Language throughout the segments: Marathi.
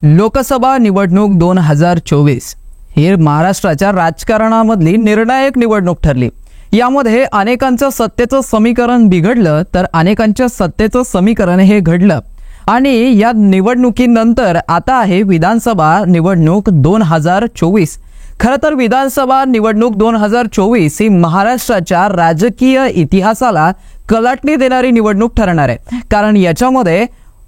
लोकसभा निवडणूक 2024 ही महाराष्ट्राच्या राजकारणामधली निर्णायक निवडणूक ठरली। यामध्ये अनेकांचं सत्तेचं समीकरण बिघडलं तर अनेकांच्या सत्तेचं समीकरण हे घडलं आणि या निवडणुकीनंतर आता आहे विधानसभा निवडणूक 2024। खरं तर विधानसभा निवडणूक 2024 ही महाराष्ट्राच्या राजकीय इतिहासाला कलाटणी देणारी निवडणूक ठरणार आहे। कारण याच्यामध्ये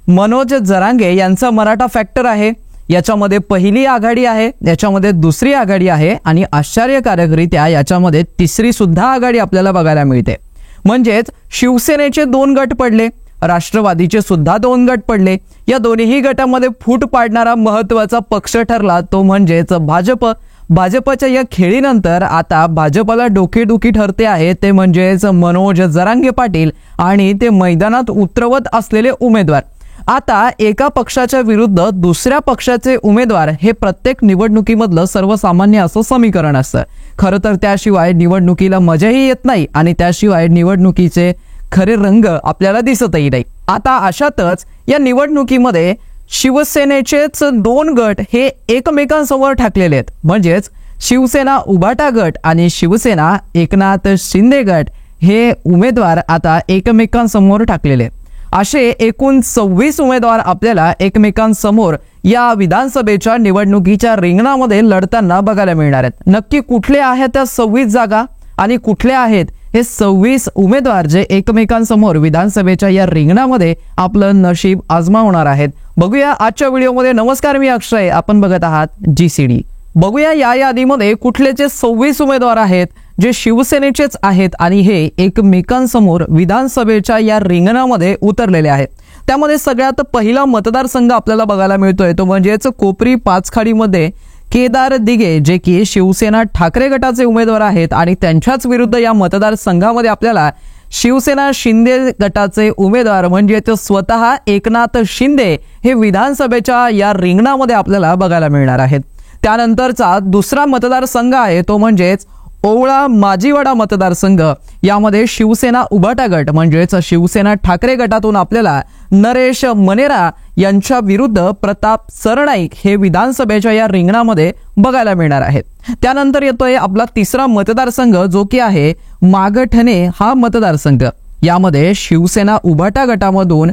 मनोज जरांगे यांचा मराठा फॅक्टर आहे, याच्यामध्ये पहिली आघाडी आहे, याच्यामध्ये दुसरी आघाडी आहे आणि आश्चर्यकारकरित्या याच्यामध्ये तिसरी सुद्धा आघाडी आपल्याला बघायला मिळते। म्हणजेच शिवसेनेचे 2 गट पडले, राष्ट्रवादीचे सुद्धा 2 गट पडले। या दोन्ही गटामध्ये फूट पाडणारा महत्त्वाचा पक्ष ठरला तो म्हणजेच भाजप। भाजपच्या या खेळीनंतर आता भाजपला डोकेदुखी ठरते आहे ते म्हणजेच मनोज जरांगे पाटील आणि ते मैदानात उतरवत असलेले उमेदवार। आता एका पक्षाच्या विरुद्ध दुसऱ्या पक्षाचे उमेदवार हे प्रत्येक निवडणुकीमधलं सर्वसामान्य असं समीकरण असतं। खरं तर त्याशिवाय निवडणुकीला मजाही येत नाही आणि त्याशिवाय निवडणुकीचे खरे रंग आपल्याला दिसतही नाही। आता अशातच या निवडणुकीमध्ये शिवसेनेचेच 2 गट हे एकमेकांसमोर ठाकलेले आहेत। म्हणजेच शिवसेना उभाटा गट आणि शिवसेना एकनाथ शिंदे गट हे उमेदवार आता एकमेकांसमोर ठाकलेले आहेत। असे एकूण 26 उमेदवार आपल्याला एकमेकांसमोर या विधानसभेच्या निवडणुकीच्या रिंगणामध्ये लढताना बघायला मिळणार आहेत। नक्की कुठले आहेत त्या 26 जागा आणि कुठले आहेत हे 26 उमेदवार जे एकमेकांसमोर विधानसभेच्या या रिंगणामध्ये आपलं नशीब आजमावणार आहेत, बघूया आजच्या व्हिडिओमध्ये। नमस्कार, मी अक्षय, आपण बघत आहात GCD। बघूया या यादीमध्ये कुठलेचे 26 उमेदवार आहेत जे शिवसेनेचेच आहेत आणि हे एकमेकांसमोर विधानसभेच्या या रिंगणामध्ये उतरलेले आहेत। त्यामध्ये सगळ्यात पहिला मतदारसंघ आपल्याला बघायला मिळतोय तो म्हणजेच कोपरी पाचखाडीमध्ये केदार दिघे जे की शिवसेना ठाकरे गटाचे उमेदवार आहेत आणि त्यांच्याच विरुद्ध या मतदारसंघामध्ये आपल्याला शिवसेना शिंदे गटाचे उमेदवार म्हणजेच स्वतः एकनाथ शिंदे हे विधानसभेच्या या रिंगणामध्ये आपल्याला बघायला मिळणार आहेत। त्यानंतरचा दुसरा मतदारसंघ आहे तो म्हणजेच ओवळा माजीवाडा मतदारसंघ। यामध्ये शिवसेना उभाटा गट म्हणजेच शिवसेना ठाकरे गटातून आपल्याला नरेश मनेरा यांच्या विरुद्ध प्रताप सरनाईक हे विधानसभेच्या या रिंगणामध्ये बघायला मिळणार आहेत। त्यानंतर येतोय आपला तिसरा मतदारसंघ जो की आहे मागठणे हा मतदारसंघ। यामध्ये शिवसेना उभाटा गटामधून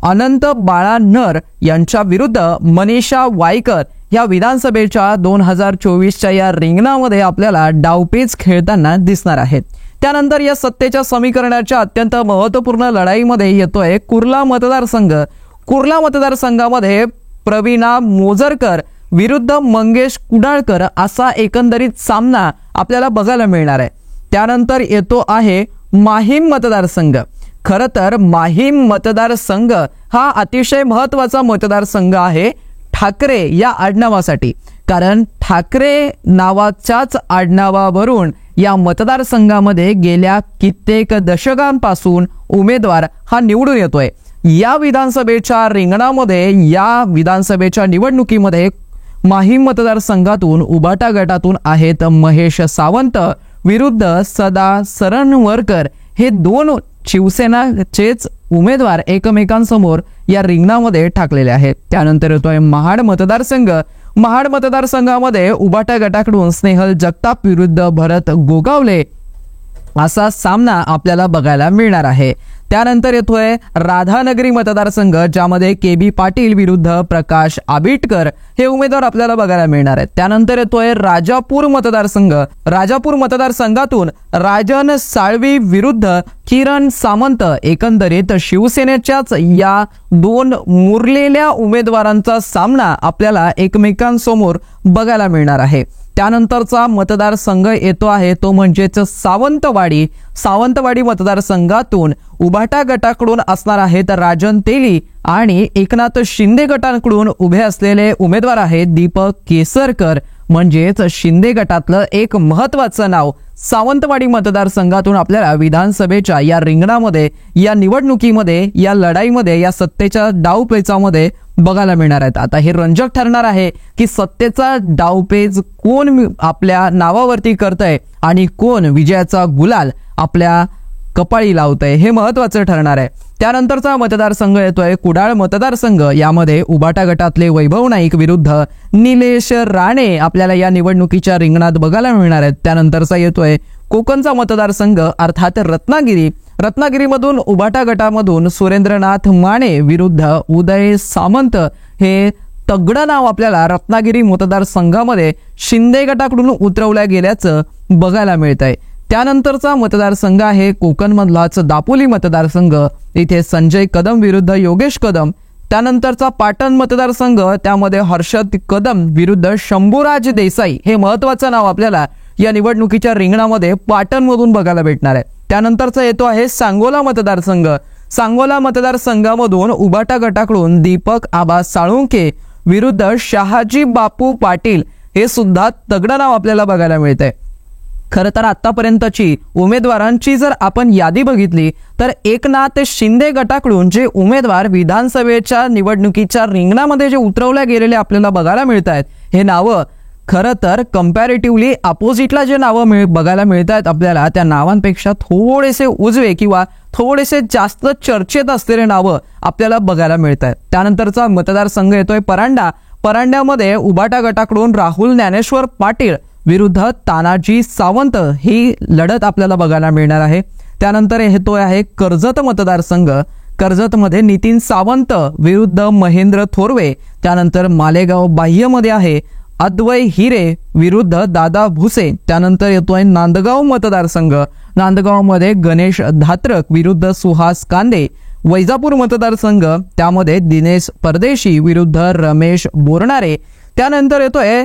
अनंत बाळा नर यांच्या विरुद्ध मनीषा वायकर या विधानसभेच्या 2024च्या या रिंगणामध्ये आपल्याला डावपेच खेळताना दिसणार आहेत। त्यानंतर या सत्तेच्या समीकरणाच्या अत्यंत महत्त्वपूर्ण लढाईमध्ये येतोय कुर्ला मतदारसंघ। कुर्ला मतदारसंघामध्ये प्रवीणा मोजरकर विरुद्ध मंगेश कुडाळकर असा एकंदरीत सामना आपल्याला बघायला मिळणार आहे। त्यानंतर येतो आहे माहीम मतदारसंघ। खरं तर माहीम मतदारसंघ हा अतिशय महत्त्वाचा मतदारसंघ आहे ठाकरे या आडनावासाठी, कारण ठाकरे नावाच्याच आडनावावरून या मतदारसंघामध्ये गेल्या कित्येक दशकांपासून उमेदवार हा निवडून येतोय। या विधानसभेच्या रिंगणामध्ये या विधानसभेच्या निवडणुकीमध्ये माहीम मतदारसंघातून उभाटा गटातून आहेत महेश सावंत विरुद्ध सदा सरनवरकर हे 2 शिवसेनाचेच उमेदवार एकमेकांसमोर या रिंगणामध्ये ठाकलेले आहेत। त्यानंतर येतोय महाड मतदारसंघ। महाड मतदारसंघामध्ये उभाटा गटाकडून स्नेहल जगताप विरुद्ध भरत गोगावले असा सामना आपल्याला बघायला मिळणार आहे। त्यानंतर येतोय राधानगरी मतदारसंघ ज्यामध्ये KB पाटील विरुद्ध प्रकाश आबिटकर हे उमेदवार आपल्याला बघायला मिळणार आहेत। त्यानंतर येतोय राजापूर मतदारसंघ। राजापूर मतदारसंघातून राजन साळवी विरुद्ध किरण सामंत। एकंदरीत शिवसेनेच्याच या 2 मुरलेल्या उमेदवारांचा सामना आपल्याला एकमेकांसमोर बघायला मिळणार आहे। त्यानंतरचा मतदारसंघ येतो आहे तो म्हणजेच सावंतवाडी। सावंतवाडी मतदारसंघातून उभाटा गटाकडून असणार आहेत राजन तेली आणि एकनाथ शिंदे गटाकडून उभे असलेले उमेदवार आहेत दीपक केसरकर। म्हणजेच शिंदे गटातलं एक महत्त्वाचं नाव सावंतवाडी मतदारसंघातून आपल्याला विधानसभेच्या या रिंगणामध्ये या निवडणुकीमध्ये या लढाईमध्ये या सत्तेच्या डावपेचामध्ये बघायला मिळणार आहेत। आता हे रंजक ठरणार आहे की सत्तेचा डावपेच कोण आपल्या नावावरती करतंय आणि कोण विजयाचा गुलाल आपल्या कपाळी लावतंय हे महत्त्वाचं ठरणार आहे। त्यानंतरचा मतदारसंघ येतोय कुडाळ मतदारसंघ। यामध्ये उबाटा गटातले वैभव नाईक विरुद्ध निलेश राणे आपल्याला या निवडणुकीच्या रिंगणात बघायला मिळणार आहेत। त्यानंतरचा येतोय कोकणचा मतदारसंघ अर्थात रत्नागिरी। रत्नागिरीमधून उबाटा गटामधून सुरेंद्रनाथ माने विरुद्ध उदय सामंत हे तगडं नाव आपल्याला रत्नागिरी मतदारसंघामध्ये शिंदे गटाकडून उतरवल्या गेल्याचं बघायला मिळतंय। त्यानंतरचा मतदारसंघ आहे कोकणमधलाच दापोली मतदारसंघ। इथे संजय कदम विरुद्ध योगेश कदम। त्यानंतरचा पाटण मतदारसंघ, त्यामध्ये हर्षद कदम विरुद्ध शंभूराज देसाई हे महत्त्वाचं नाव आपल्याला या निवडणुकीच्या रिंगणामध्ये पाटणमधून बघायला भेटणार आहे। त्यानंतरचा येतो आहे सांगोला मतदारसंघ। सांगोला मतदारसंघामधून उबाटा गटाकडून दीपक आबा साळुंके विरुद्ध शहाजी बापू पाटील हे सुद्धा तगडं नाव आपल्याला बघायला मिळतंय। खरं तर आतापर्यंतची उमेदवारांची जर आपण यादी बघितली तर एकनाथ शिंदे गटाकडून जे उमेदवार विधानसभेच्या निवडणुकीच्या रिंगणामध्ये जे उतरवल्या गेलेले आपल्याला बघायला मिळत आहेत, हे नावं खरं तर कंपॅरेटिव्हली अपोजिटला जे नावं बघायला मिळत आहेत आपल्याला, त्या नावांपेक्षा थोडेसे उजवे किंवा थोडेसे जास्त चर्चेत असलेले नावं आपल्याला बघायला मिळत आहेत। त्यानंतरचा मतदारसंघ येतोय परांडा। परांड्यामध्ये उबाटा गटाकडून राहुल ज्ञानेश्वर पाटील विरुद्ध तानाजी सावंत ही लढत आपल्याला बघायला मिळणार आहे। त्यानंतर येतो आहे कर्जत मतदारसंघ। कर्जतमध्ये नितीन सावंत विरुद्ध महेंद्र थोरवे। त्यानंतर मालेगाव बाह्यमध्ये आहे अद्वै हिरे विरुद्ध दादा भुसे। त्यानंतर येतोय नांदगाव मतदारसंघ। नांदगावमध्ये गणेश धात्रक विरुद्ध सुहास कांदे। वैजापूर मतदारसंघ, त्यामध्ये दिनेश परदेशी विरुद्ध रमेश बोरणारे। त्यानंतर येतोय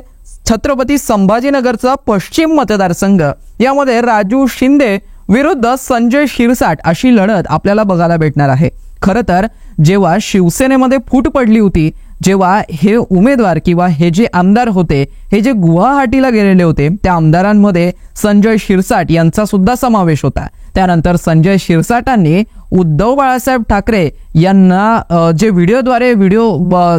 छत्रपती संभाजीनगरचा पश्चिम मतदारसंघ। यामध्ये राजू शिंदे विरुद्ध संजय शिरसाट अशी लढत आपल्याला बघायला भेटणार आहे। खरं तर जेव्हा शिवसेनेमध्ये फूट पडली होती, जेव्हा हे उमेदवार किंवा हे जे आमदार होते, हे जे गुवाहाटीला गेलेले होते, त्या आमदारांमध्ये संजय शिरसाट यांचा सुद्धा समावेश होता। त्यानंतर संजय शिरसाटांनी उद्धव बाळासाहेब ठाकरे यांना जे व्हिडिओद्वारे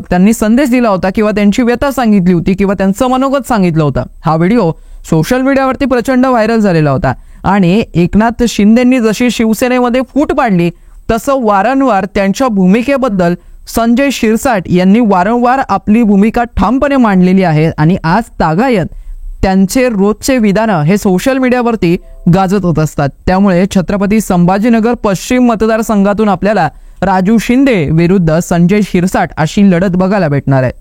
त्यांनी संदेश दिला होता किंवा त्यांची व्यथा सांगितली होती किंवा त्यांचं मनोगत सांगितलं होतं, हा व्हिडिओ सोशल मीडियावरती प्रचंड व्हायरल झालेला होता। आणि एकनाथ शिंदेंनी जशी शिवसेनेमध्ये फूट पाडली, तसं वारंवार त्यांच्या भूमिकेबद्दल संजय शिरसाट यांनी वारंवार आपली भूमिका ठामपणे मांडलेली आहे। आणि आज तागायत त्यांचे रोजचे विधानं हे सोशल मीडियावरती गाजत होत असतात। त्यामुळे छत्रपती संभाजीनगर पश्चिम मतदारसंघातून आपल्याला राजू शिंदे विरुद्ध संजय शिरसाट अशी लढत बघायला भेटणार आहे।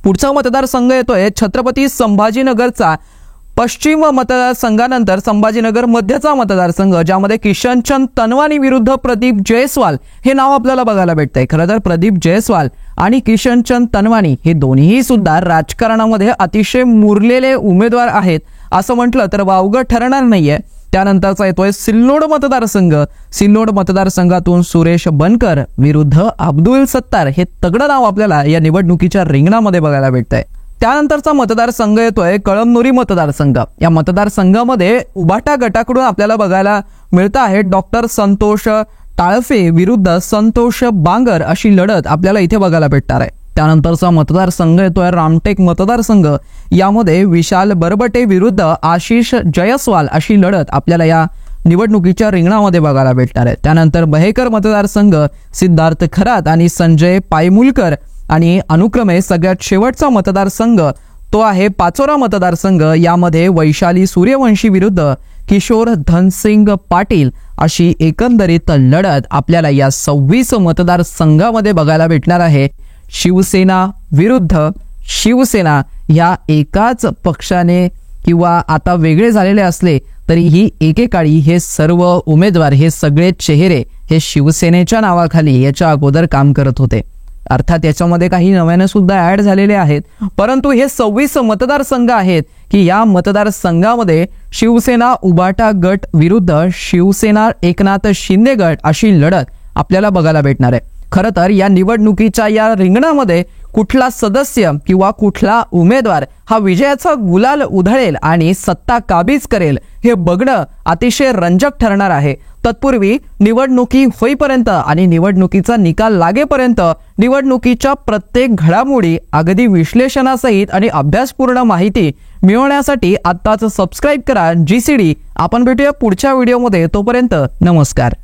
पुढचा मतदारसंघ येतोय छत्रपती संभाजीनगरचा पश्चिम मतदारसंघानंतर संभाजीनगर मध्यचा मतदारसंघ, ज्यामध्ये किशनचंद तनवानी विरुद्ध प्रदीप जयस्वाल हे नाव आपल्याला बघायला भेटतंय। खरं तर प्रदीप जयस्वाल आणि किशनचंद तनवानी हे दोन्ही सुद्धा राजकारणामध्ये अतिशय मुरलेले उमेदवार आहेत असं म्हटलं तर वावगं ठरणार नाहीये। त्यानंतरचा येतोय सिल्लोड मतदारसंघ। सिल्लोड मतदारसंघातून सुरेश बनकर विरुद्ध अब्दुल सत्तार हे तगडं नाव आपल्याला या निवडणुकीच्या रिंगणामध्ये बघायला भेटतंय। त्यानंतरचा मतदारसंघ येतोय कळमनुरी मतदारसंघ। या मतदारसंघामध्ये उबाटा गटाकडून आपल्याला बघायला मिळतं आहे डॉक्टर संतोष टाळफे विरुद्ध संतोष बांगर अशी लढत आपल्याला इथे बघायला भेटणार आहे। त्यानंतरचा मतदारसंघ येतोय रामटेक मतदारसंघ। यामध्ये विशाल बरबटे विरुद्ध आशिष जयस्वाल अशी लढत आपल्याला या निवडणुकीच्या रिंगणामध्ये बघायला भेटणार आहे। त्यानंतर बहेकर मतदारसंघ सिद्धार्थ खरात आणि संजय पायमुलकर आणि अनुक्रमे सगळ्यात शेवटचा मतदारसंघ तो आहे पाचोरा मतदारसंघ। यामध्ये वैशाली सूर्यवंशी विरुद्ध किशोर धनसिंग पाटील अशी एकंदरीत लढत आपल्याला या 26 मतदारसंघामध्ये बघायला भेटणार आहे। शिवसेना विरुद्ध शिवसेना या एकाच पक्षाने किंवा आता वेगळे झालेले असले तरीही एकेकाळी हे सर्व उमेदवार हे सगळे चेहरे हे शिवसेनेच्या नावाखाली याच्या अगोदर काम करत होते। अर्थात याच्यामध्ये काही नव्याने सुद्धा ऍड झालेले आहेत, परंतु हे 26 मतदारसंघ आहेत की या मतदारसंघामध्ये शिवसेना उबाटा गट विरुद्ध शिवसेना एकनाथ शिंदे गट अशी लढत आपल्याला बघायला भेटणार आहे। खरं तर या निवडणुकीच्या या रिंगणामध्ये कुठला सदस्य किंवा कुठला उमेदवार हा विजयाचा गुलाल उधळेल आणि सत्ता काबीज करेल हे बघणं अतिशय रंजक ठरणार आहे। तत्पूर्वी निवडणुकी होईपर्यंत आणि निवडणुकीचा निकाल लागेपर्यंत निवडणुकीच्या प्रत्येक घडामोडी अगदी विश्लेषणासहित आणि अभ्यासपूर्ण माहिती मिळवण्यासाठी आत्ताच सबस्क्राइब करा GCD। आपण भेटूया पुढच्या व्हिडिओमध्ये, तोपर्यंत नमस्कार।